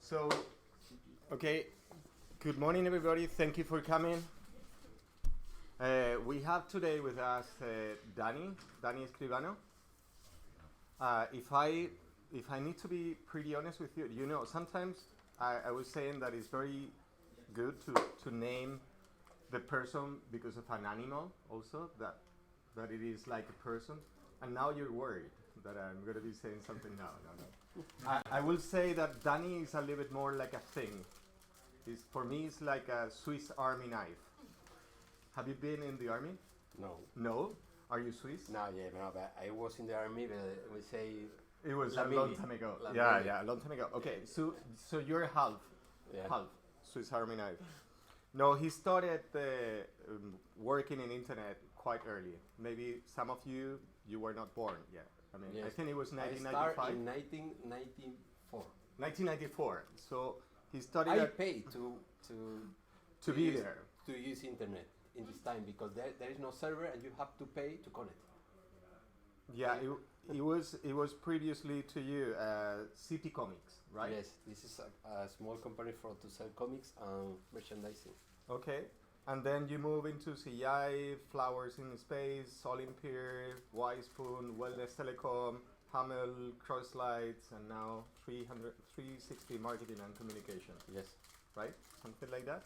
So, okay, good morning, everybody. Thank you for coming. We have today with us Dani Escribano. If I need to be pretty honest with you, sometimes I was saying that it's very good to name the person because of an animal, also that it is like a person. And now you're worried that I'm going to be saying something. No. I will say that Dani is a little bit more like a thing. For me, it's like a Swiss Army knife. Have you been in the army? No. No? Are you Swiss? No, but I was in the army, but we say... It was a long time ago. A long time ago. Okay, so you're half Swiss Army knife. No, he started working in internet quite early. Maybe some of you were not born yet. I mean, yes. I think it was 1995. I started in 1994. 1994. So he started. I paid to be there to use internet in this time because there is no server and you have to pay to connect. Yeah, it was previously to you City Comics, right? Yes, this is a small company to sell comics and merchandising. Okay. And then you move into CI, Flowers in Space, Olympia, Spoon, Wellness Telecom, Hamel, Crosslights, and now 360 Marketing and Communication. Yes. Right? Something like that?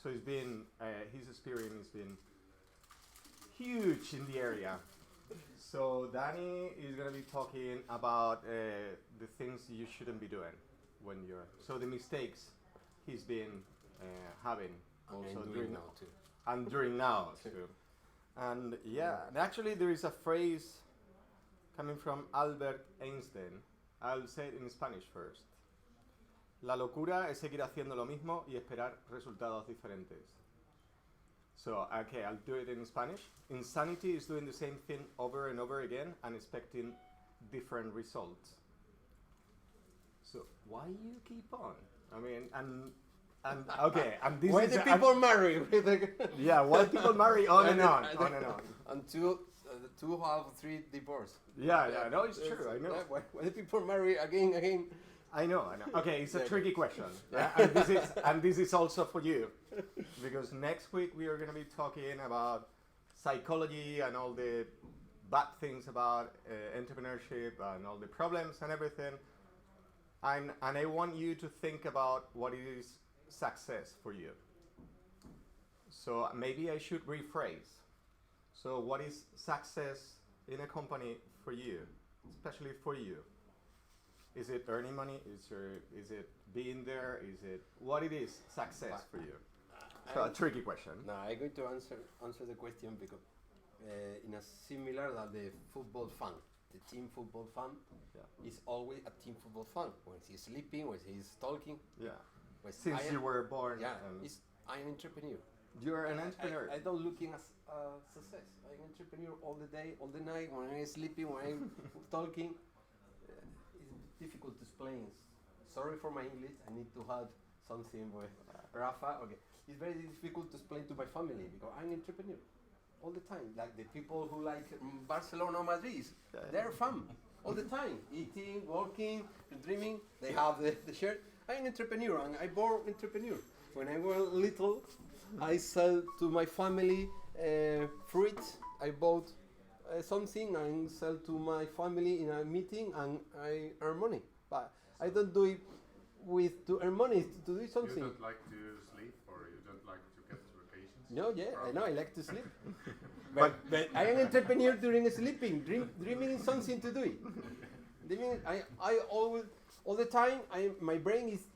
So it's been, his experience has been huge in the area. So Dani is going to be talking about the things you shouldn't be doing when you're... So the mistakes he's been having. Also during now too. And during now too. And and actually there is a phrase coming from Albert Einstein. I'll say it in Spanish first. La locura es seguir haciendo lo mismo y esperar resultados diferentes. So, okay, I'll do it in Spanish. Insanity is doing the same thing over and over again and expecting different results. So, why you keep on? I mean, and okay, and this why is the people marry? Why people marry on and on. Until 2 have 3 divorce. Yeah, no, it's true. I know. Why the people marry again? I know. Okay, it's a tricky question, and this is also for you, because next week we are going to be talking about psychology and all the bad things about entrepreneurship and all the problems and everything, and I want you to think about what is success for you. So maybe I should rephrase. So what is success in a company for you, especially for you? Is it earning money? Is it being there? Is it what it is success for you? So a tricky question. No, I'm going to answer the question because in a similar that the football fan, the team football fan is always a team football fan when he's sleeping, when he's talking. Yeah. Since you were born. Yeah, I'm an entrepreneur. You're an entrepreneur. I don't looking as success. I'm an entrepreneur all the day, all the night. When I'm sleeping, when I'm talking, it's difficult to explain. Sorry for my English. I need to add something with Rafa. Okay, it's very difficult to explain to my family because I'm an entrepreneur all the time. Like the people who like Barcelona, Madrid, they're fun all the time, eating, working, dreaming. They have the shirt. I'm an entrepreneur and I'm born entrepreneur. When I was little, I sell to my family fruit. I bought something and sell to my family in a meeting and I earn money. But I don't do it to earn money, to do something. You don't like to sleep or you don't like to get to vacations? No, I know, I like to sleep. but I am an entrepreneur during sleeping, dreaming is something to do it. Dreaming, I always... All the time, my brain is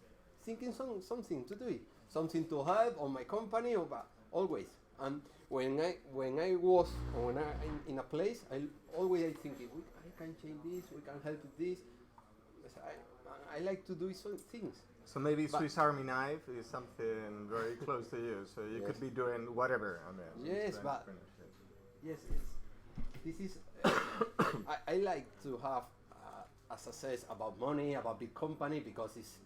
thinking something to do it, something to have on my company, always. And when I'm in a place, I think I can change this, we can help with this. I like to do some things. So maybe Swiss Army knife is something very close to you. So you could be doing whatever. I mean, yes, but this is. I like to have a success about money, about big company, because it's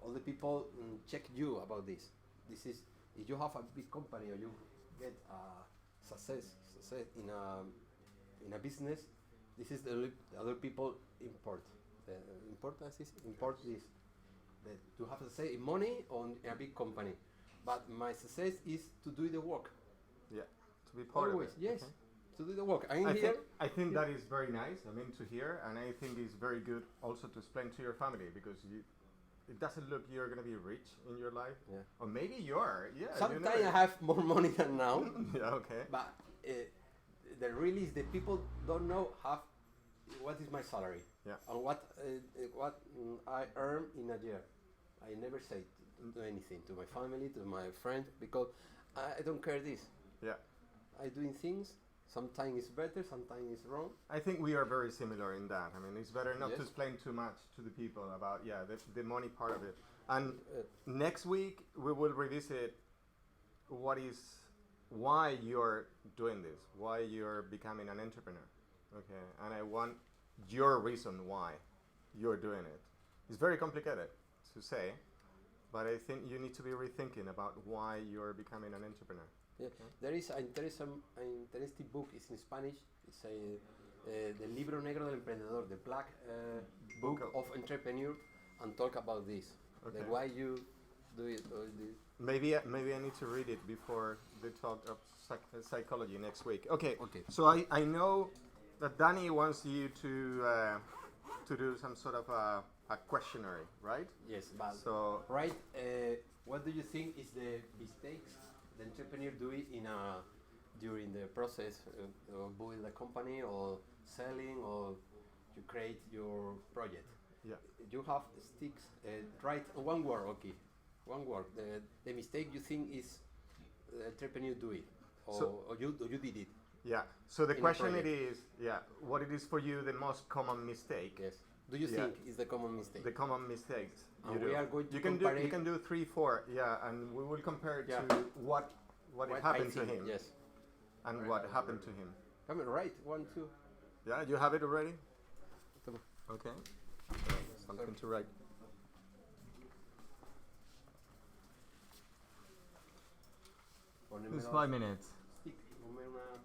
all the people check you about this. This is if you have a big company or you get success in a business. This is the other people import. The importance is import this. to have say money on a big company, but my success is to do the work. Yeah, to be part Always, of it. yes, Okay. to do the work. I think that is very nice. I mean, to hear, and I think it's very good also to explain to your family because it doesn't look you're gonna be rich in your life, or maybe you are. Yeah. Sometimes I have more money than now. Yeah. Okay. But the really is the people don't know what is my salary. Yeah. And what I earn in a year. I never say to anything to my family, to my friends, because I don't care this. Yeah. I doing things. Sometimes it's better, sometimes it's wrong. I think we are very similar in that. I mean, it's better not to Yes. explain too much to the people about the money part of it. And next week we will revisit why you're doing this, why you're becoming an entrepreneur. Okay, and I want your reason why you're doing it. It's very complicated to say, but I think you need to be rethinking about why you're becoming an entrepreneur. Yeah. There is an interesting book. It's in Spanish. It's the Libro Negro del Emprendedor, the black book of entrepreneur, and talk about this. Okay. The why you do it. Maybe I need to read it before the talk of psychology next week. Okay. Okay. So I know that Dani wants you to do some sort of a questionnaire, right? Yes, but So right. What do you think is the mistakes the entrepreneur do it during the process of building a company or selling or to create your project? yeah, You have sticks. Write one word, okay. One word. The mistake you think is the entrepreneur do it, or you did it. yeah. So the In a question it project. is, what it is for you the most common mistake? Yes. Do you Yeah. think is the common mistake? The common mistakes. And you we do. are going to you can compare do you it- can do 3, 4, and we will compare it Yeah. to what What I happened to think, him Yes. and what happened to him. Come on, right. 1, 2. Yeah, you have it already. Come on. Okay. Something to write. Poneme It's los 5 minutes. stick. Ponme una.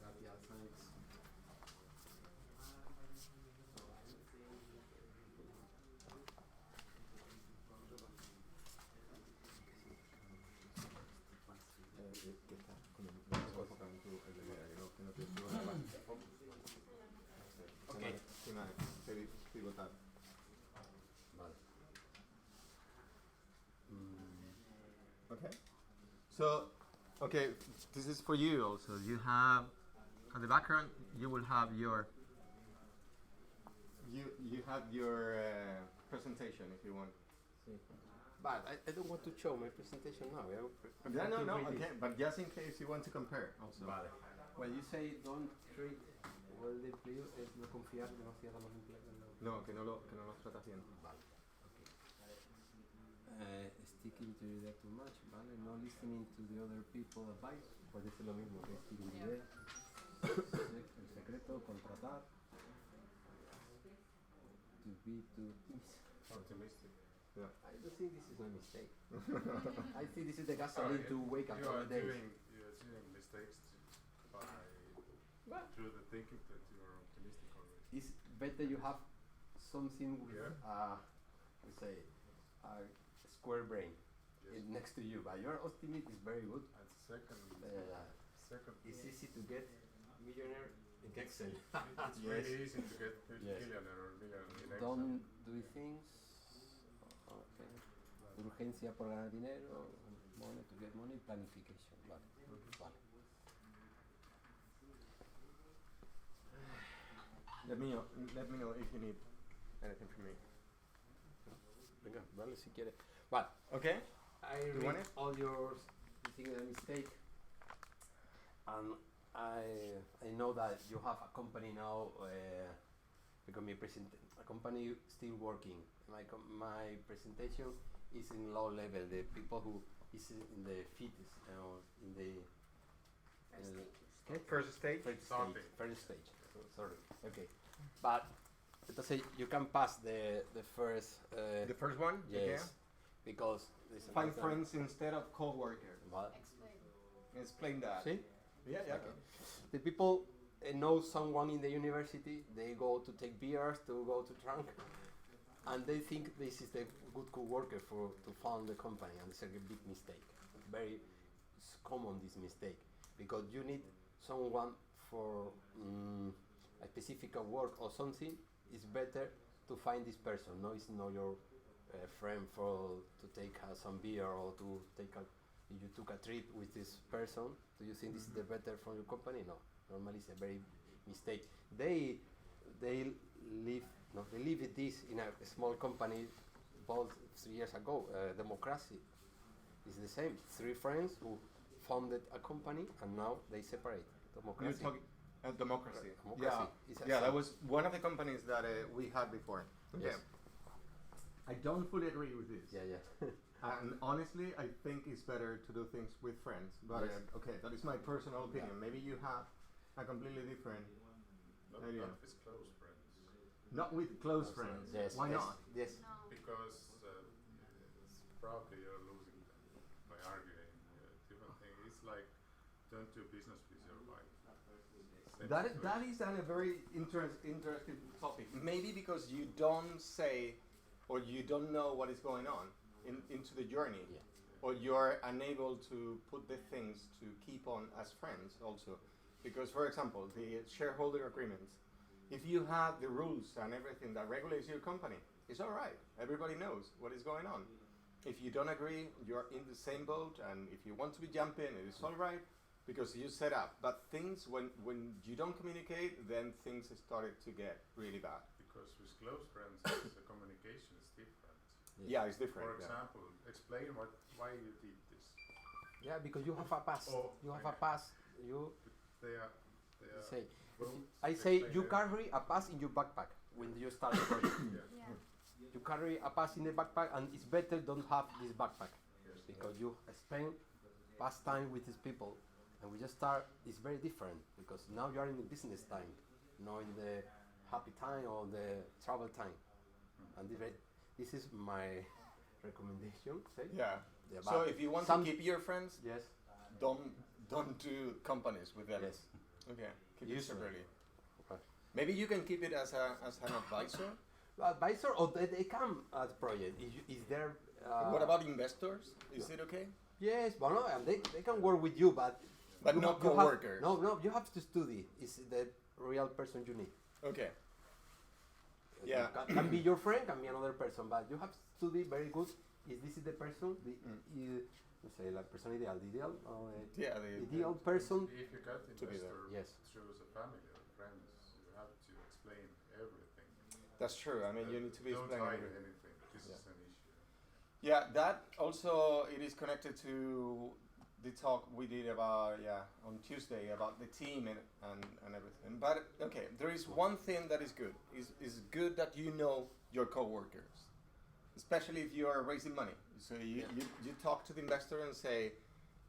Gracias, thanks. Okay. Vale. Okay. So, okay, this is for you also. You have at the background. You will have your. You have your presentation if you want. Sí. But I don't want to show my presentation now. I prefer Yeah, to no, read okay, it. but just in case you want to compare also. Vale. When you say don't treat well the employee, es no confiar demasiado en los empleados. No, que no lo tratas bien. Vale. Okay. Sticking to the idea too much, ¿vale? No listening to the other people advice. Puede ser lo mismo que sticking to the idea. El secreto, contratar. To be too Optimistic. Yeah. I don't think this is a mistake. I think this is the gasoline to wake up You all are the days. doing mistakes by Well, through the thinking that you are optimistic always. it's better you have something with let's say a square brain Yes. next to you, but your optimism is very good. And second, It's easy to get millionaire in Excel. it's really easy to get Yes. millionaire or million in Excel. Don't do things. Okay. Urgencia por ganar dinero, money to get money, planification. Vale. Vale. Let me know. Let me know if you need anything from me. Venga, vale, si quiere. Vale. Okay. I You read want it? all yours. You think a mistake, and I know that you have a company now. Because a company still working. My presentation is in low level. The people who is in the fittest, in the First stage. first stage. Sorry. Okay, but entonces you can pass the first. The first one. Yes, Okay. because Find friends instead of co-worker. What? Explain that. See? Yeah. Yeah. Okay. The people know someone in the university. They go to take beers, to go to drink, and they think this is the good co-worker to found the company, and it's a big mistake. Very common this mistake, because you need someone for a specific work or something. It's better to find this person. No, it's not your friend to take some beer or to take a. If you took a trip with this person, do you think this is the better for your company? No, normally it's a very mistake. They live this in a small company about 3 years ago. Democracy is the same. 3 friends who founded a company and now they separate. Democracy. You're talking democracy. Democracy is a Yeah, that same. was one of the companies that we had before. Okay. Yes. I don't fully agree with this. Yeah. And honestly, I think it's better to do things with friends. But Yes. okay, that is my personal opinion. Yeah. Maybe you have a completely different idea. Not with close friends. Not with close friends. Yes. Why yes, not? Yes. Because it's probably you're losing them by arguing different things. It's like don't do business with your wife. Same That situation. is a very interesting topic. Maybe because you don't say or you don't know what is going on into the journey, Yeah. or you're unable to put the things to keep on as friends also. Because, for example, the shareholder agreements, if you have the rules and everything that regulates your company, it's all right. Everybody knows what is going on. If you don't agree, you're in the same boat, and if you want to be jumping, it is all right because you set up. But things, when you don't communicate, then things started to get really bad. Because with close friends, the communication is different. Yeah, it's different. For yeah. example, explain why you did this. Yeah, because you have a past. Oh, You have a okay. past. You They are say. both I say explain you their- carry a pass in your backpack when you start the project. Yeah. You carry a pass in the backpack, and it's better don't have this backpack Yes. because you spend past time with these people, and we just start. It's very different because now you are in the business time, not in the happy time or the travel time, and this is my recommendation. Say. Yeah. Yeah, So but if you want some- to keep your friends, Yes. don't do companies with them. Yes. Okay. Keep it Usually. separately. Right. Maybe you can keep it as an advisor. Advisor, or they come at project. Is there? What about investors? Is it okay? Yes, but no, and they can work with you, but But you not have- you have- co-workers. No, you have to study. Is the real person you need? Okay. Yeah. Can be your friend, can be another person, but you have to study very good. Is this is the person? Say la persona ideal, the ideal, Yeah. ideal person. If you got investor Yes. through the family or friends, you have to explain everything. That's true. I mean, you need to be Don't explaining hide everything. anything. This Yeah. is an issue. Yeah, that also it is connected to the talk we did about on Tuesday about the team and everything. But okay, there is one thing that is good. Is good that you know your coworkers, especially if you are raising money. So you talk to the investor and say,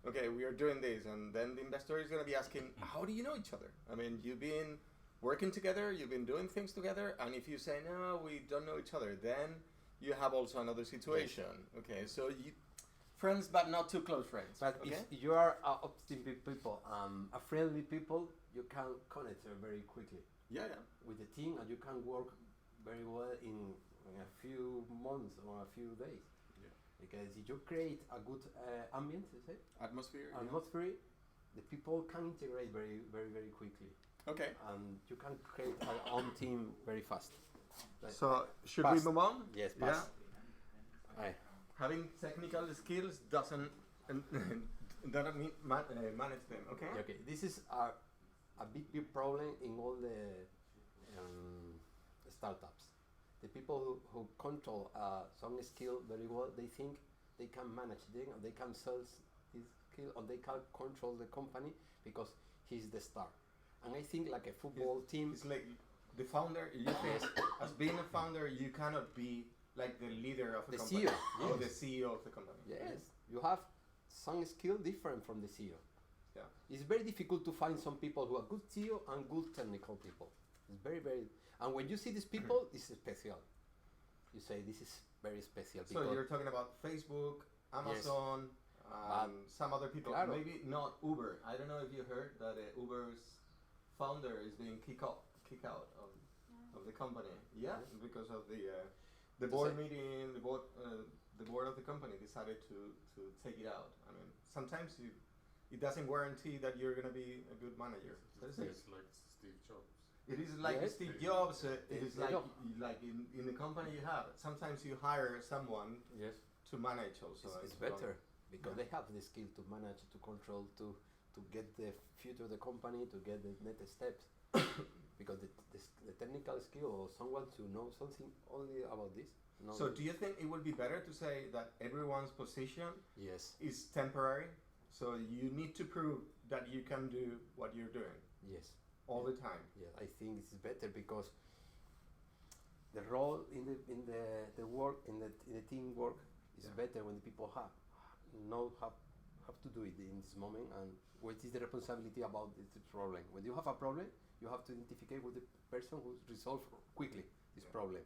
okay, we are doing this, and then the investor is going to be asking, how do you know each other? I mean, you've been working together, you've been doing things together, and if you say no, we don't know each other, then you have also another situation. Okay, so friends, but not too close friends. But okay? if you are optimistic people, a friendly people, you can connect very quickly Yeah. with the team, and you can work very well in a few months or a few days. Yeah. Because if you create a good ambience, you say, Atmosphere. yeah. atmosphere, the people can integrate very quickly, Okay. and you can create your own team very fast. Like, So should Fast. we move on? yes, Yeah. fast. Aye. Having technical skills doesn't mean manage them. Okay. Okay, this is a big problem in all the startups. The people who control some skill very well, they think they can manage, they can sell this skill, or they can control the company because he's the star. And I think like a football team. It's like the founder. You think as being a founder, you cannot be like the leader of the company CEO, or the CEO of the company. Yes, you have some skill different from the CEO. Yeah. It's very difficult to find some people who are good CEO and good technical people. It's very, and when you see these people, this is special. You say this is very special. So you're talking about Facebook, Amazon, some other people. Claro. Maybe not Uber. I don't know if you heard that Uber's founder is being kicked out of the company. Yeah, because of the board meeting, the board of the company decided to take it out. I mean, sometimes it doesn't guarantee that you're going to be a good manager. It's like Steve Jobs. It is like Steve Jobs. It is like in the company you have. Sometimes you hire someone to manage also. It's better because they have the skill to manage, to control, to get the future of the company, to get the next steps. Because the technical skill or someone to know something only about this. So do you think it would be better to say that everyone's position is temporary? So you need to prove that you can do what you're doing. Yes. All the time. Yeah, I think it's better because the role in the work in the teamwork is better when the people have to do it in this moment, and what is the responsibility about this problem. When you have a problem, you have to identify with the person who resolve quickly this problem.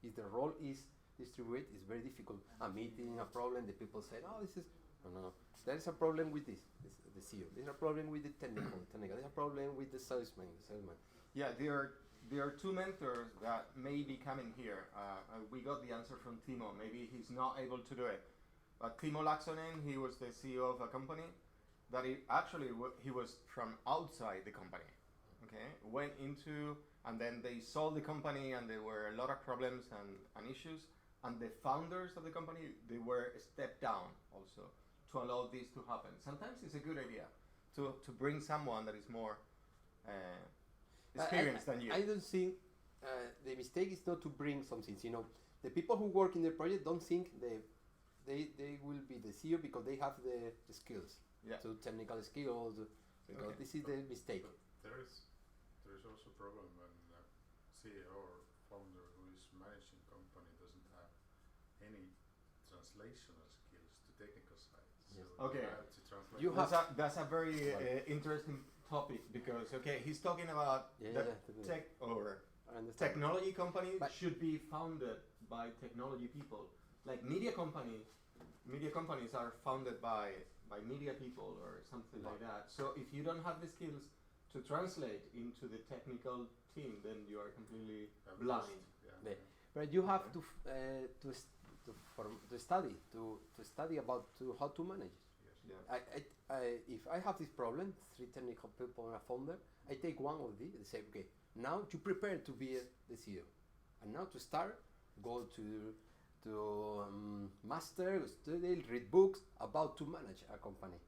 If the role is distributed, it's very difficult. A meeting, a problem, the people say, "Oh, this is no. There is a problem with this the CEO. There's a problem with the technical. There's a problem with the salesman. Yeah, there are two mentors that may be coming here. We got the answer from Timo. Maybe he's not able to do it. But Timo Laaksonen, he was the CEO of a company that he was from outside the company. Okay, went into, and then they sold the company, and there were a lot of problems and issues. And the founders of the company, they were stepped down also to allow this to happen. Sometimes it's a good idea to bring someone that is more experienced than you. I don't think the mistake is not to bring something. You know, the people who work in the project don't think they will be the CEO because they have the skills, so technical skills. Because this is the mistake. There is also a problem when a CEO or founder who is managing company doesn't have any translational skills to technical side. Yes. So Okay. you have to translate. That's a very interesting topic because he's talking about tech or technology companies should be founded by technology people. Like media companies are founded by media people or something like that. So if you don't have the skills to translate into the technical team, then you are completely blind. Yeah. But you have to study about how to manage. Yes. Yeah. If I have this problem, 3 technical people and a founder, I take one of these and say, okay, now you prepare to be the CEO, and now to start, go to master, study, read books about to manage a company,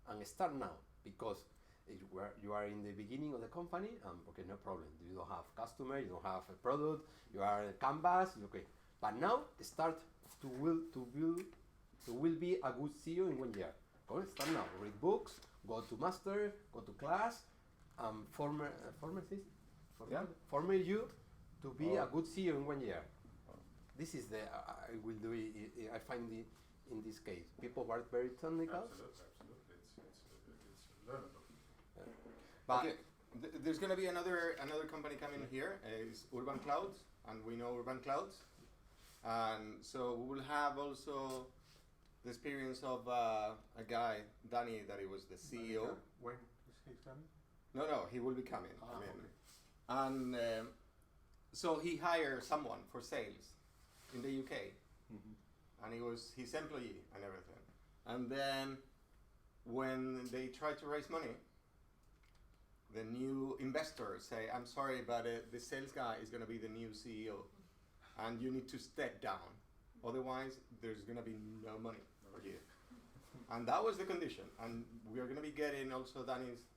and start now because you are in the beginning of the company. Okay, no problem. You don't have customer, you don't have a product, you are a canvas. Okay, but now start to will be a good CEO in 1 year. Go start now. Read books, go to master, go to class, former you to be a good CEO in 1 year. This is I will do it. I find it in this case. People are very technical. Absolutely. It's learnable. But there's going to be another company coming here. It's Urban Clouds, and we know Urban Clouds, and so we will have also the experience of a guy, Dani, that he was the CEO. When is he coming? No, he will be coming. And so he hired someone for sales in the UK, and he was his employee and everything. And then when they tried to raise money, the new investors say, "I'm sorry, but the sales guy is going to be the new CEO, and you need to step down. Otherwise, there's going to be no money for you." And that was the condition. And we are going to be getting also Dani's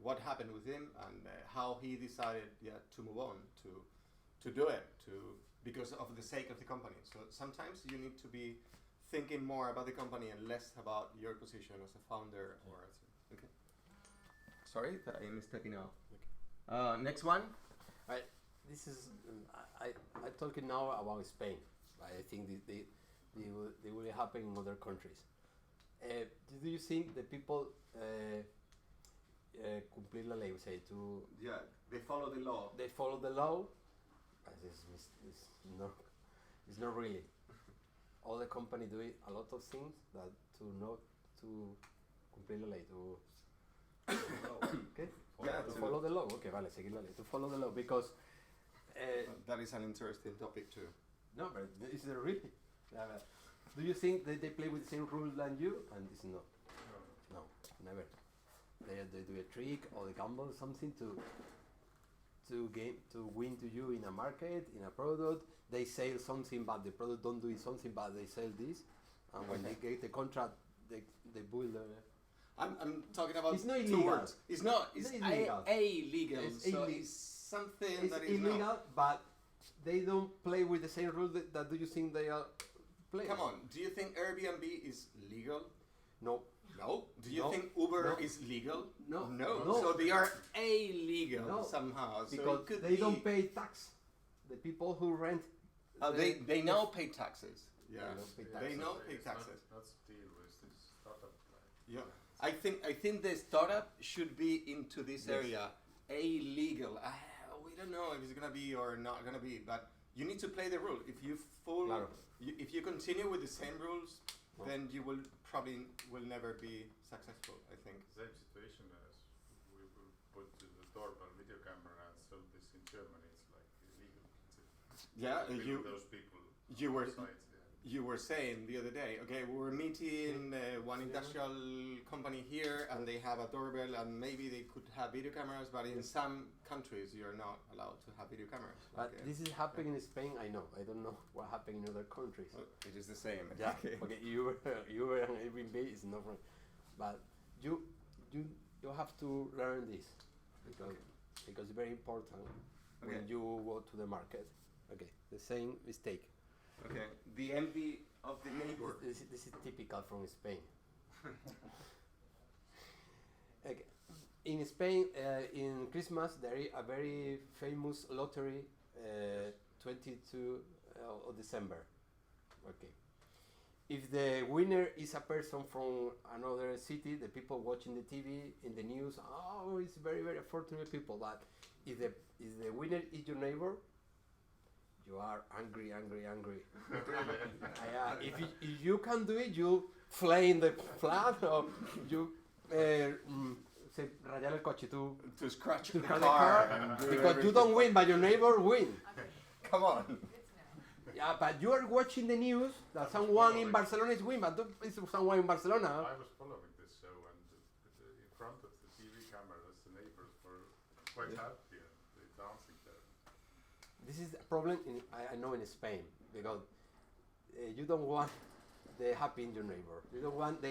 what happened with him and how he decided to move on to do it because of the sake of the company. So sometimes you need to be thinking more about the company and less about your position as a founder or okay. Sorry, that I am stepping out. Okay. Next one. This is I talking now about Spain. I think they will happen in other countries. Do you think the people cumplir la ley? Say to they follow the law. They follow the law. It's not really. All the company do a lot of things that to not to cumplir la ley to. Okay. To follow the law. Okay, vale, seguir la ley. To follow the law because. That is an interesting topic too. No, but is there really? Do you think that they play with the same rules than you? And it's not. No, never. They do a trick or they gamble something to win to you in a market, in a product. They sell something, but the product don't do it something, but they sell this. And when they get the contract, they build. I'm talking about it's not two illegal. words. It's not. It's illegal. illegal. It's so illegal. it's something It's that is illegal, not. but they don't play with the same rules that do you think they are playing? Come on. Do you think Airbnb is legal? No. No. Do you No. think Uber No. is legal? No. No. No. So they are illegal No. somehow. So Because it could they be don't pay tax. The people who rent. they now pay taxes. Yeah. don't pay They taxes. now pay taxes. That's the deal with this startup. Yeah. I think the startup should be into this Yes. area. Illegal. We don't know if it's gonna be or not gonna be, but you need to play the rule. If you Claro. if you continue with the same rules, No. then you will probably will never be successful. I think. Same situation as we will put the doorbell video camera and sell this in Germany. It's like illegal. Yeah, Those people. you were outside, you were saying the other day. Okay, we were meeting one industrial company here, and they have a doorbell, and maybe they could have video cameras, but in some countries you're not allowed to have video cameras. But Okay. this is happening in Spain. I know. I don't know what happened in other countries. It is the same. Yeah. Okay. Okay. You and Airbnb is not wrong, but you have to learn this because it's very important when Okay. you go to the market. Okay. The same mistake. Okay. The envy of the neighbor. This is typical from Spain. Okay. In Spain, in Christmas, there is a very famous lottery, 22 of December. Okay. If the winner is a person from another city, the people watching the TV, in the news, oh, it's very, very fortunate people. But if the winner is your neighbor, you are angry. If you can do it, you fly in the flat or you say rayar el coche to scratch the cut car. the and do because you everything. don't win, but your neighbor win. Come on. Yeah, but you are watching the news that someone in Barcelona is win, but it's someone in Barcelona. I was following this show, and in front of the TV cameras, the neighbors were quite happy and they dancing there. This is a problem I know in Spain because you don't want the happy in your neighbor. You don't want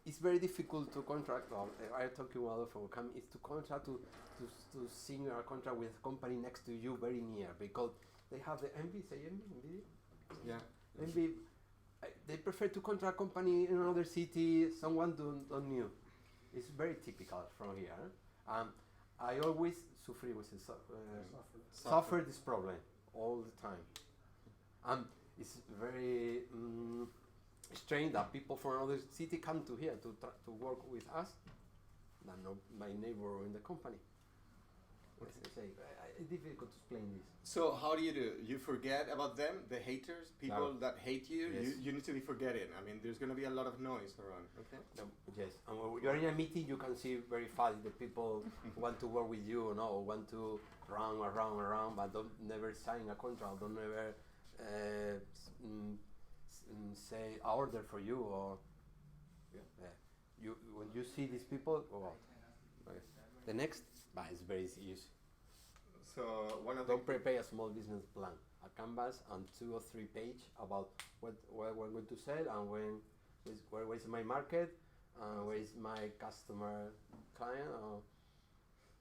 it's very difficult to contract. I'm talking about it's to contract to sign a contract with a company next to you very near because they have the envy. Say envy. Yeah. Envy. They prefer to contract a company in another city. Someone don't know. It's very typical from here. I always suffer this problem all the time. It's very strange that people from another city come to here to work with us than my neighbor in the company. It's difficult to explain this. So how do? You forget about them, the haters, people that hate you. Yes. You need to be forgetting. I mean, there's going to be a lot of noise around. Okay. Yes, and when you're in a meeting, you can see very fast the people want to work with you, or want to run around, but don't never sign a contract, don't never say a order for you, or when you see these people, the next, but it's very easy. So one of the Don't prepare a small business plan, a canvas and 2 or 3 pages about what we're going to sell and where is my market where is my customer client?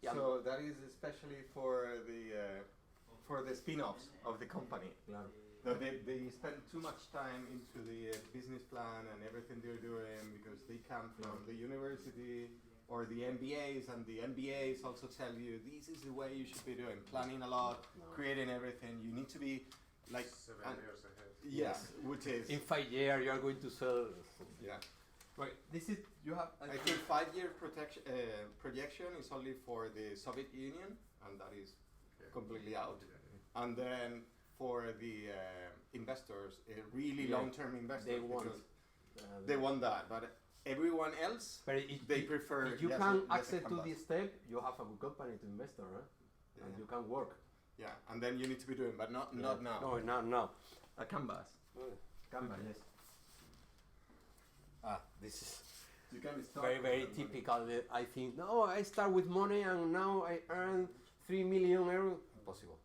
Yeah. So that is especially for the spin-offs of the company. Claro. That they spend too much time into the business plan and everything they're doing because they come from the university or the MBAs, and the MBAs also tell you this is the way you should be doing, planning a lot, creating everything. You need to be like 7 years ahead. yes, which is In 5 years, you are going to sell. yeah. Right. This is you have. I think 5-year projection is only for the Soviet Union, and that is completely out. And then for the investors, really Yeah. long-term investors, They want. because they want that. But everyone else, But they prefer. if you less- can less access to canvas. this step, you have a good company to invest on, right? Yeah. And you can work. Yeah, and then you need to be doing, but not now. No, no. A canvas. Canvas, yes. This is You can start very, with very the money. typical. I think, no, I start with money and now I earn 3 million euros. Impossible.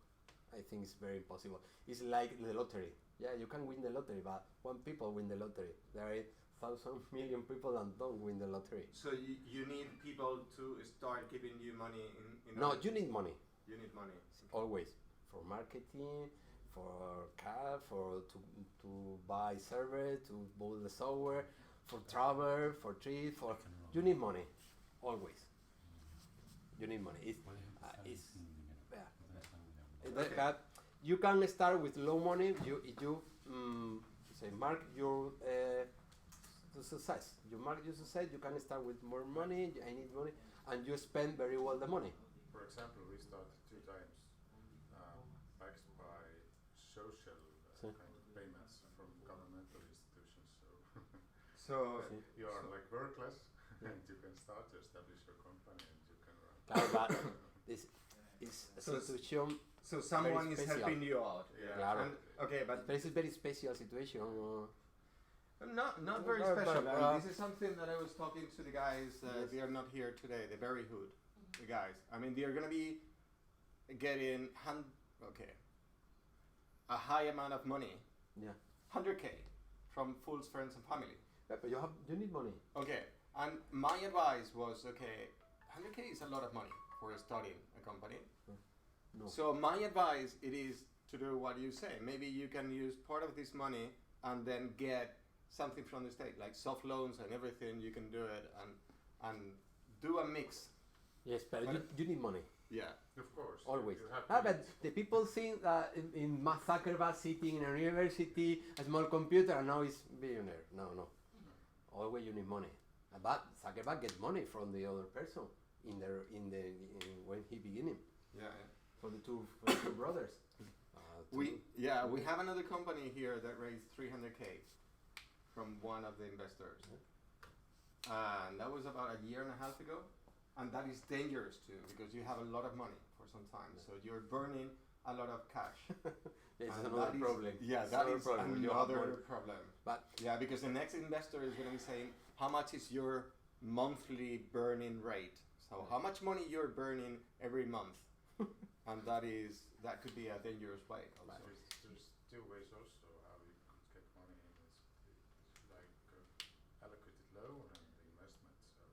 I think it's very impossible. It's like the lottery. Yeah, you can win the lottery, but one people win the lottery. There are 1,000 million people that don't win the lottery. So you need people to start giving you money in No, order you need money. You need money. Always. For marketing, for car, to buy server, to build the software, for travel, for trip, for you need money. Always. You need money. It's Okay. but you can start with low money. You say mark your the success. You mark your success. You can start with more money. I need money, and you spend very well the money. For example, we started 2 times backed by social So- kind of payments from governmental institutions. So So you are like world class, and you can start to establish your company, and you can run. But this is a So s- situation. so someone is special. helping you out. Yeah. Claro. And, okay, but But it's a very special situation. not very No, special. but, I mean, this is something that I was talking to the guys. Yes. They are not here today. The very hood, the guys. I mean, they are gonna be getting a high amount of money, Yeah. 100K, from Fool's friends and family. Yeah, but you need money. Okay, and my advice was, okay, 100K is a lot of money for starting a company. No. So my advice it is to do what you say. Maybe you can use part of this money and then get something from the state, like soft loans and everything. You can do it and do a mix. Yes, but you need money. Yeah. Of course. Always. You have to But the people think that in Mark Zuckerberg sitting in a university, a small computer, and now he's billionaire. No. Always you need money. But Zuckerberg gets money from the other person when he beginning. Yeah. For the two brothers. We have another company here that raised 300K from one of the investors. And that was about a year and a half ago. And that is dangerous too, because you have a lot of money for some time. So you're burning a lot of cash. It's And another that is- problem. Yeah, It's that another is problem. You have another money. problem. But Yeah, because the next investor is going to be saying, how much is your monthly burning rate? So how much money you're burning every month? And that could be a dangerous way also. There's 2 ways also how you could get money. It's like allocated loan and investment. So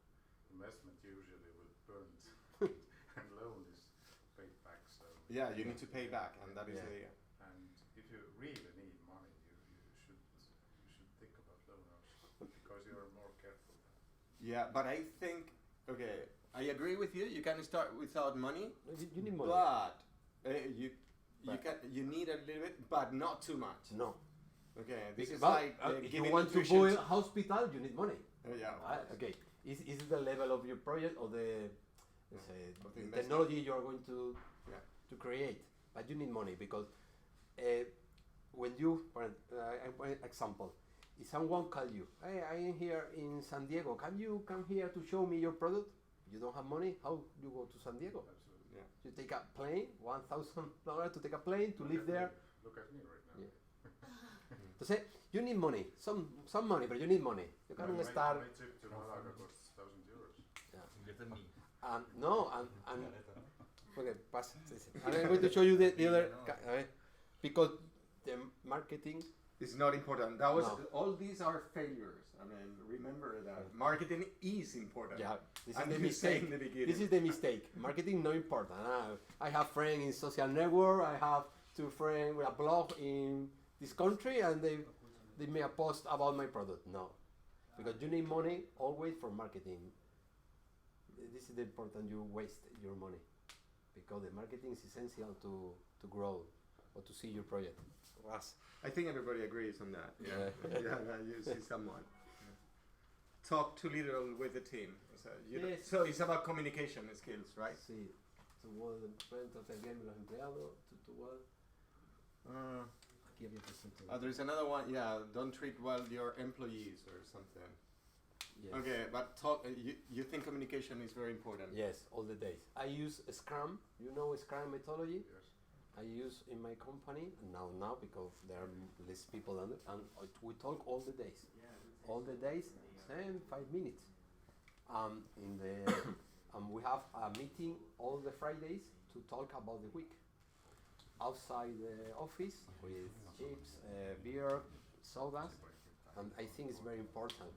investment usually will burn and loan is paid back. So Yeah, you need to pay back, and that is Yeah. and if you really need money, you should think about loan also because you are more careful. yeah, but I think, okay, I agree with you. You can start without money, you need money. but But- you need a little bit, but not too much. No. Okay, this is But like if giving you want to nutrition build a hospital, you need money. yeah. Okay. Is it the level of your project or the Of the the investment. technology you are going to Yeah. to create? But you need money because when you, for example, if someone call you, hey, I am here in San Diego. Can you come here to show me your product? You don't have money. How you go to San Diego? Absolutely. Yeah. You take a plane, $1,000 to take a plane to live there. Look at me right now. Yeah. Entonces, you need money, some money, but you need money. You can start. My trip to Malaga costs 1,000 euros. Okay, pass. I'm going to show you the other because the marketing It's not important. That was No. all these are failures. I mean, remember that marketing is important. Yeah, this And is the you say mistake. in the beginning. This is the mistake. Marketing not important. I have friends in social network. I have two friends with a blog in this country, and they make a post about my product. No, because you need money always for marketing. This is the important. You waste your money because the marketing is essential to grow or to see your project. I think everybody agrees on that. Yeah, Yeah. you see someone. Talk too little with the team. So, Yes. so it's about communication skills, right? Sí, tuvo el frente bien los empleados, tuvo aquí había presente. There's another one. Yeah, don't treat well your employees or something. Yes. Okay, but talk. You think communication is very important. Yes, all the days. I use Scrum. You know Scrum methodology? Yes. I use in my company now because there are less people on it, and we talk all the days. All the days, 5 minutes. In the we have a meeting all the Fridays to talk about the week. Outside the office with chips, beer, sodas, and I think it's very important.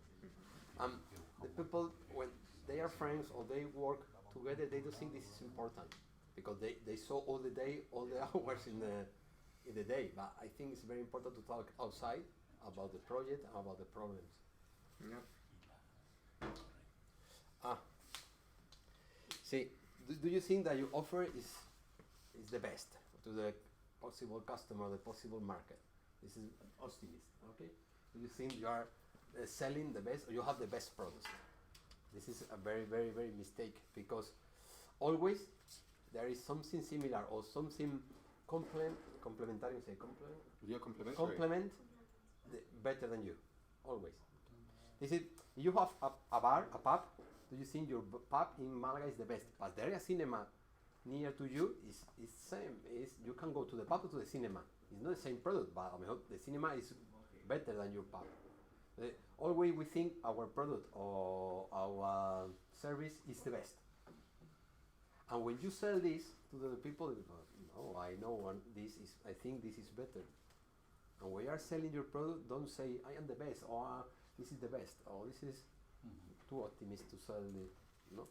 The people, when they are friends or they work together, they don't think this is important because they saw all the day, all the hours in the day. But I think it's very important to talk outside about the project and about the problems. Yeah. See, do you think that your offer is the best to the possible customer, the possible market? This is optimist, okay? Do you think you are selling the best or you have the best product? This is a very, very, very mistake because always there is something similar or something complementary, say complement? You're complimentary. Complement better than you, always. This is, you have a bar, a pub, do you think your pub in Malaga is the best? But there is a cinema near to you, is same, you can go to the pub or to the cinema. It's not the same product, but the cinema is better than your pub. Always we think our product or our service is the best. And when you sell this to the people, they go, no, I know I think this is better. And when you are selling your product, don't say I am the best or this is the best or this is too optimistic to sell it. No?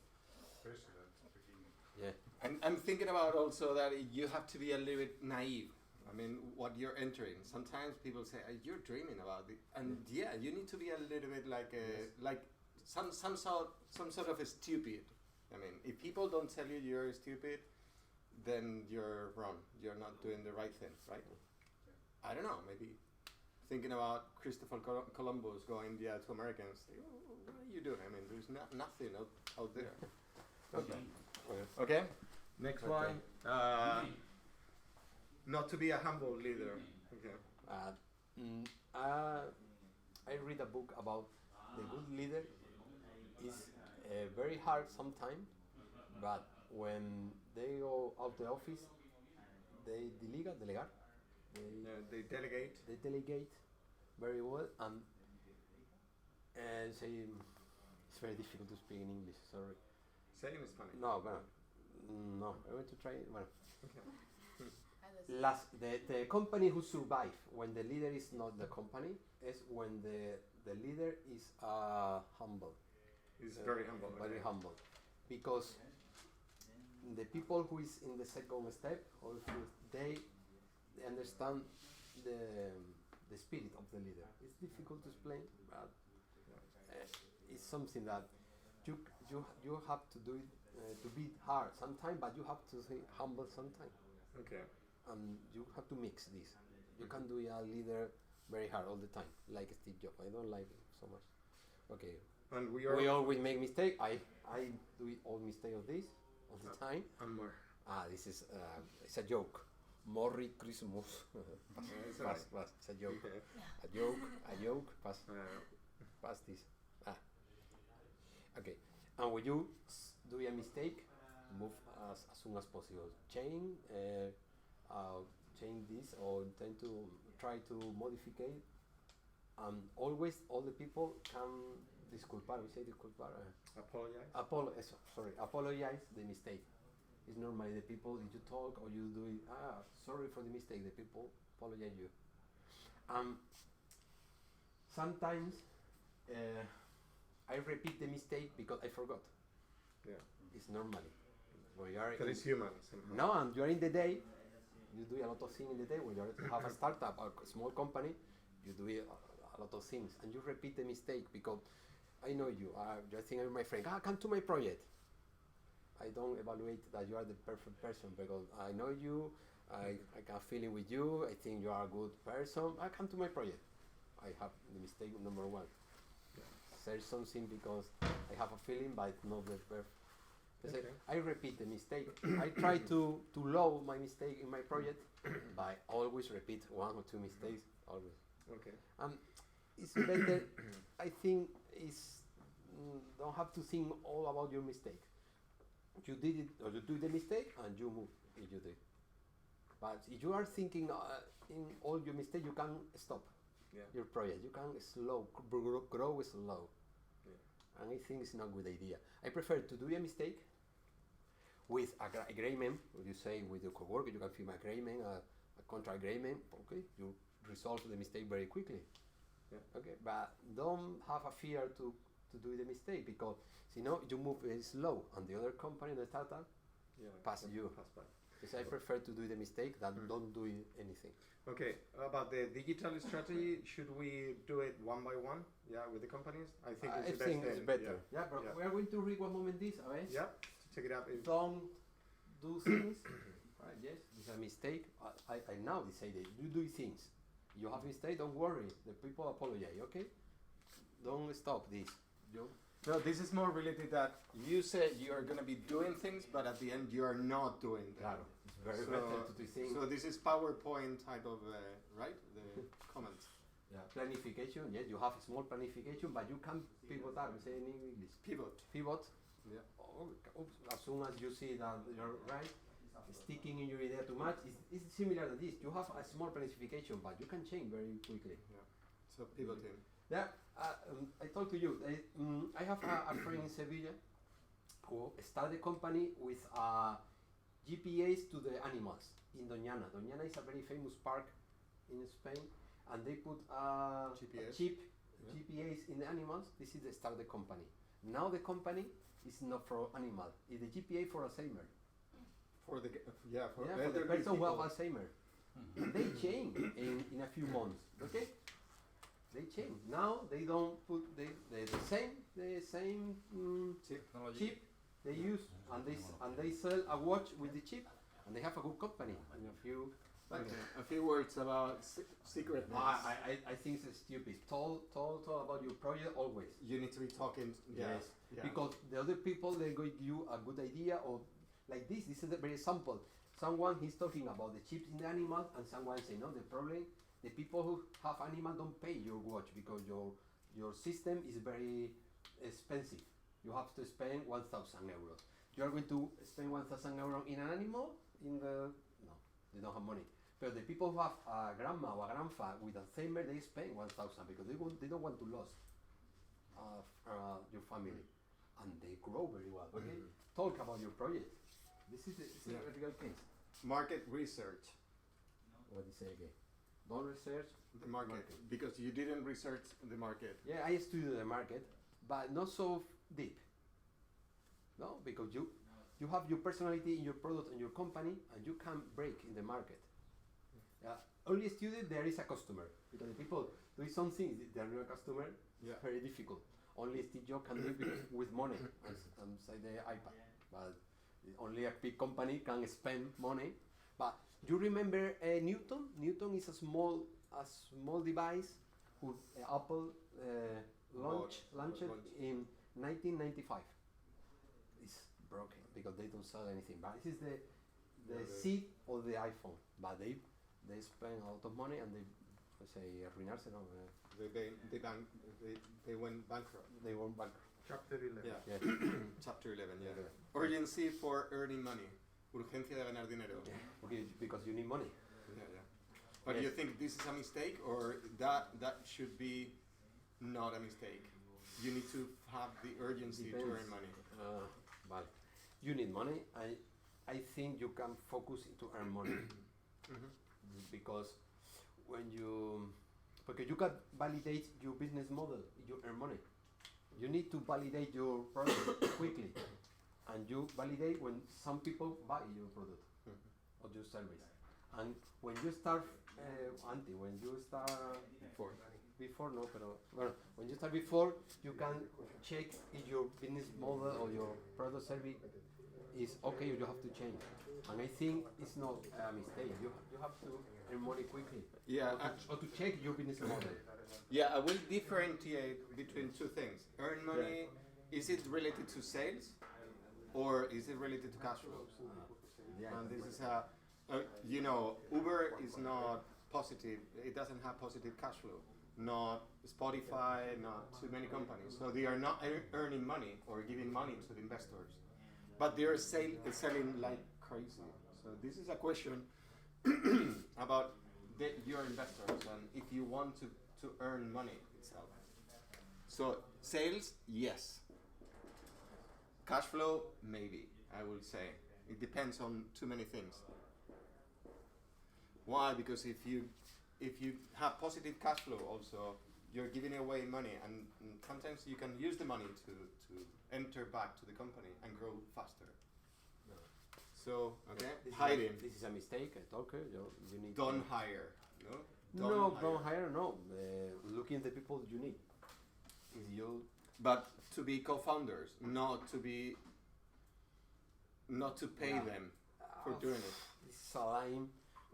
Especially at the beginning. Yeah. And I'm thinking about also that you have to be a little bit naive. I mean, what you're entering. Sometimes people say you're dreaming about it, and yeah, you need to be a little bit like like some sort of a stupid. I mean, if people don't tell you you're stupid, then you're wrong. You're not doing the right thing, right? I don't know. Maybe thinking about Christopher Columbus going to America and say, oh, what are you doing? I mean, there's nothing out there. Okay. Okay. Next Okay. one. Not to be a humble leader. Okay. I read a book about the good leader. It's very hard sometimes, but when they go out the office, they delegar. They delegate. They delegate very well, and say it's very difficult to speak in English. Sorry. Saying is funny. No, bueno, no. I want to try it. Bueno. Okay. The company who survive when the leader is not the company is when the leader is humble. He's very humble. Very humble, because the people who is in the second step, also they understand the spirit of the leader. It's difficult to explain, but it's something that you have to do it to be hard sometimes, but you have to say humble sometimes. Okay. And you have to mix this. You can do a leader very hard all the time, like Steve Jobs. I don't like it so much. Okay. And we always make mistake. I do all mistake of this all the time. And more. This is it's a joke. Merry Christmas. It's Pass. It's a joke. A joke. Pass this. Okay. And when you do a mistake, move as soon as possible. Change this or tend to try to modify it. Always all the people can disculpar. We say disculpar. Apologize. Apologize the mistake. It's normally the people, if you talk or you do it, sorry for the mistake, the people apologize you. Sometimes I repeat the mistake because I forgot. Yeah. It's normally. When you are Because it's human somehow. no, and during the day, you do a lot of things in the day. When you have a startup or a small company, you do a lot of things, and you repeat the mistake because I know you. I think I'm my friend. Come to my project. I don't evaluate that you are the perfect person because I know you. I can feeling with you. I think you are a good person. I come to my project. I have the mistake number one. Say something because I have a feeling, but not the perfect. Okay. I repeat the mistake. I try to lower my mistake in my project, but I always repeat one or two mistakes. Always. Okay. It's better. I think it's don't have to think all about your mistake. You did it, or you do the mistake, and you move if you do. But if you are thinking in all your mistake, you can stop your project. You can grow slow. Yeah. And I think it's not a good idea. I prefer to do a mistake with agreement. You say with your coworker, you can film agreement, a contract agreement. Okay, you resolve the mistake very quickly. Yeah. Okay, but don't have a fear to do the mistake because you know you move slow, and the other company, the startup, pass you. Pass by. Because I prefer to do the mistake than don't do anything. Okay, about the digital strategy, should we do it one by one? Yeah, with the companies? I think it's better. Yeah, but we are going to read one moment this, okay? Yeah, check it out. Don't do things. Right, yes, it's a mistake. I now say that you do things. You have mistake, don't worry. The people apologize, okay? Don't stop this. No, this is more related that you said you are going to be doing things, but at the end you are not doing them. Claro, it's very better to do things. So this is PowerPoint type of, right? The comments. Yeah, planification, yes, you have a small planification, but you can pivot out, we say in English. Pivot. Yeah. As soon as you see that you're right, sticking in your idea too much, it's similar to this. You have a small planification, but you can change very quickly. Yeah. So pivoting. Yeah, I told to you, I have a friend in Sevilla who started a company with GPS to the animals in Doñana. Doñana is a very famous park in Spain, and they put a chip, GPS in the animals. This is the start of the company. Now the company is not for animal, it's the GPS for Alzheimer. For the for the person who have Alzheimer. They change in a few months, okay? They change. Now they don't put the same chip they use, and they sell a watch with the chip, and they have a good company. In a few words about secretness. I think it's stupid. Talk about your project always. You need to be talking. Yes. Yeah. Because the other people they give you a good idea or like this. This is a very example. Someone he's talking about the chips in the animal, and someone say no. The problem. The people who have animal don't pay your watch because your system is very expensive. You have to spend 1,000 euros. You are going to spend 1,000 euros in an animal? No, they don't have money. But the people who have a grandma or a grandpa with Alzheimer, they spend 1,000 because they don't want to lose your family, and they grow very well. Okay, talk about your project. This is a real case. Market research. What do you say again? Don't research the market because you didn't research the market. Yeah, I studied the market, but not so deep. No, because you have your personality in your product and your company, and you can break in the market. Only student there is a customer because the people doing something they are not a customer. It's very difficult. Only Steve Jobs can live with money and say the iPad, but only a big company can spend money. But you remember Newton? Newton is a small device who Apple launched in 1995. It's broken because they don't sell anything. But this is the seed of the iPhone. But they spend a lot of money and they say arruinarse. No, they went bankrupt. They went bankrupt. Chapter 11. Yeah. Chapter 11. Yeah. Urgency for earning money. Urgencia de ganar dinero. Okay, because you need money. Yeah. But do you think this is a mistake, or that should be not a mistake? You need to have the urgency to earn money. But you need money. I think you can focus to earn money because when you Because you can validate your business model, you earn money. You need to validate your product quickly, and you validate when some people buy your product or your service. And when you start, when you start before no, pero bueno, when you start before, you can check if your business model or your product service is okay or you have to change. And I think it's not a mistake. You have to earn money quickly. Yeah. Or to check your business model. Yeah, I will differentiate between two things. Earn money, is it related to sales or is it related to cash flows? Yeah. And this is you know, Uber is not positive. It doesn't have positive cash flow. Not Spotify, not too many companies. So they are not earning money or giving money to the investors. But they are selling like crazy. So this is a question about your investors and if you want to earn money itself. So sales, yes. Cash flow, maybe, I will say. It depends on too many things. Why? Because if you have positive cash flow also, you're giving away money and sometimes you can use the money to enter back to the company and grow faster. No. So, okay, Hiding. This is a mistake, I told you. You need don't to hire, no? Don't hire, no. Look in the people you need. Is you. But to be co-founders, not to pay them for doing it. This is a line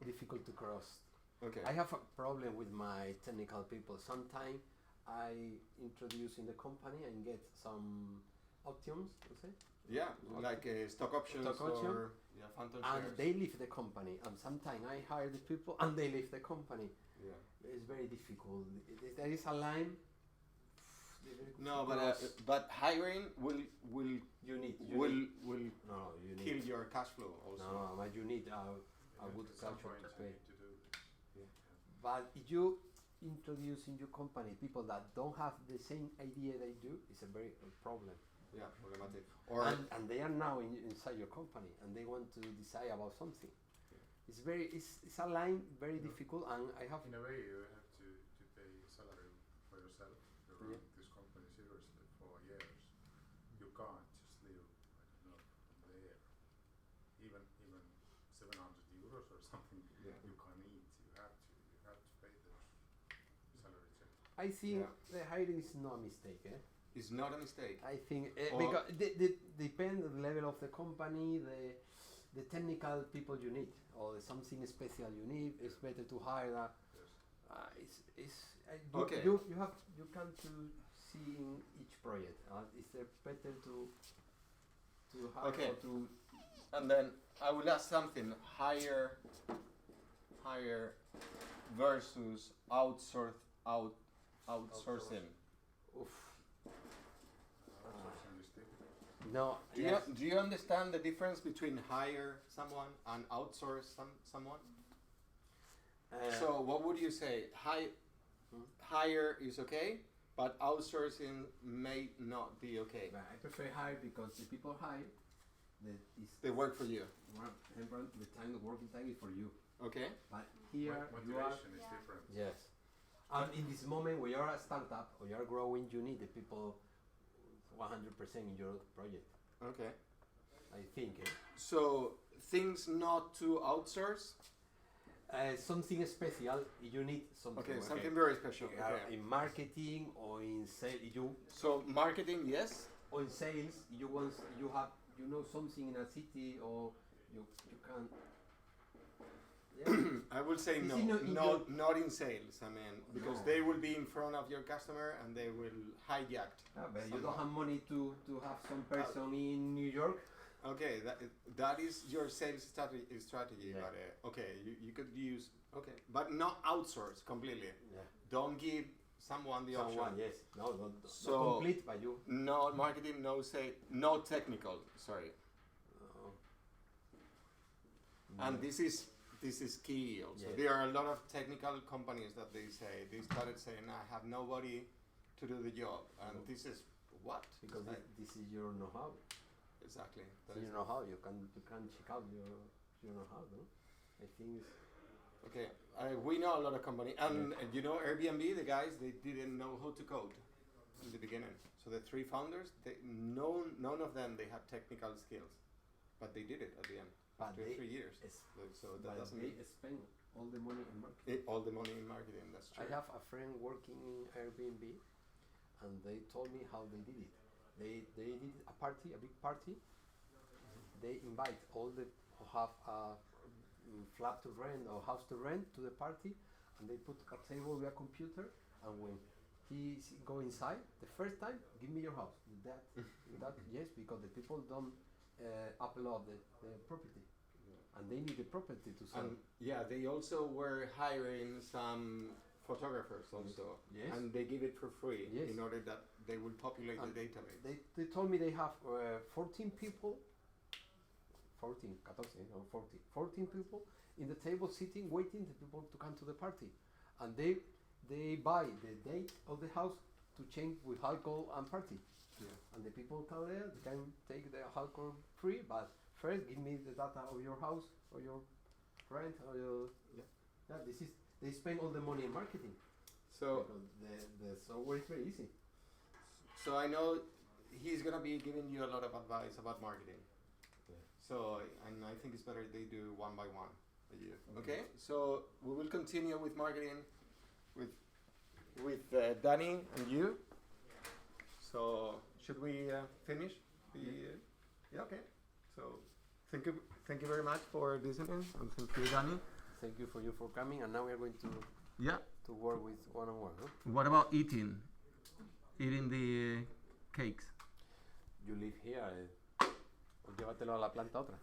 difficult to cross. Okay. I have a problem with my technical people. Sometimes I introduce in the company and get some options, you say? Yeah, like stock options or phantom shares. And they leave the company. And sometimes I hire the people and they leave the company. Yeah. It's very difficult. There is a line. No, but hiring will you need kill your cash flow also. No, but you need a good culture to pay. To do. Yeah. But if you introduce in your company people that don't have the same idea they do, it's a very problem. Yeah, problematic. And they are now inside your company and they want to decide about something. Yeah. It's a line very difficult, and I have. In a way, you have to pay salary for yourself. You run this company seriously for years. You can't just live, I don't know, from there. Even 700 euros or something. Yeah. You can't eat. You have to pay those salary checks. I think the hiring is not a mistake. It's not a mistake. I think because depend on the level of the company, the technical people you need, or something special you need. It's better to hire that. You can to see in each project. It's better to hire or to. And then I will ask something: hire versus outsourcing. Oof. Outsourcing is difficult. No. Do you understand the difference between hire someone and outsource someone? So what would you say? Hire is okay, but outsourcing may not be okay. I prefer hire because the people hire, They work for you. The time, the working time is for you. Okay. But here you are. Motivation is different. Yes. And in this moment, when you are a startup or you are growing, you need the people 100% in your project. Okay. I think. So things not to outsource. Something special. You need something. Okay, something very special. Okay. In marketing or in sales, So marketing, yes. Or in sales, you have something in a city, or you can. Yeah. I will say no, not in sales. I mean, because they will be in front of your customer and they will hijack. But you don't have money to have some person in New York. Okay, that is your sales strategy. Yeah. But okay, you could use but not outsource completely. Yeah. Don't give someone the option. Yes. No, not So complete, but you. No marketing, no sales, no technical. Sorry. And this is key also. Yeah. There are a lot of technical companies that they started saying, I have nobody to do the job, and this is what? Because this is your know-how. Exactly. So you know how you can check out your know-how, no? I think. Okay, we know a lot of companies, and you know Airbnb, the guys, they didn't know how to code in the beginning. So the three founders, none of them, they had technical skills, but they did it at the end after 3 years. So that doesn't mean spend all the money in marketing. all the money in marketing. That's true. I have a friend working in Airbnb, and they told me how they did it. They did a party, a big party. They invite all the who have a flat to rent or house to rent to the party, and they put a table with a computer, and when he go inside the first time, give me your house. That yes, because the people don't upload the property, and they need the property to sell. And yeah, they also were hiring some photographers also, Yes. and they give it for free Yes. in order that they will populate the database. They told me they have 14 people, 14 people in the table sitting, waiting the people to come to the party, and they buy the date of the house to change with alcohol and party. Yeah. And the people come there, they can take the alcohol free, but first give me the data of your house or your rent or your this is they spend all the money in marketing. So the software is very easy. So I know he's gonna be giving you a lot of advice about marketing. Yeah. So and I think it's better they do one by one a year. Okay. So we will continue with marketing with Dani and you. So should we finish? Yeah. Okay. So thank you very much for listening, and thank you, Dani. Thank you for coming, and now we are going to work with one-on-one. Huh? What about eating the cakes? You live here, o llévatelo a la planta otra.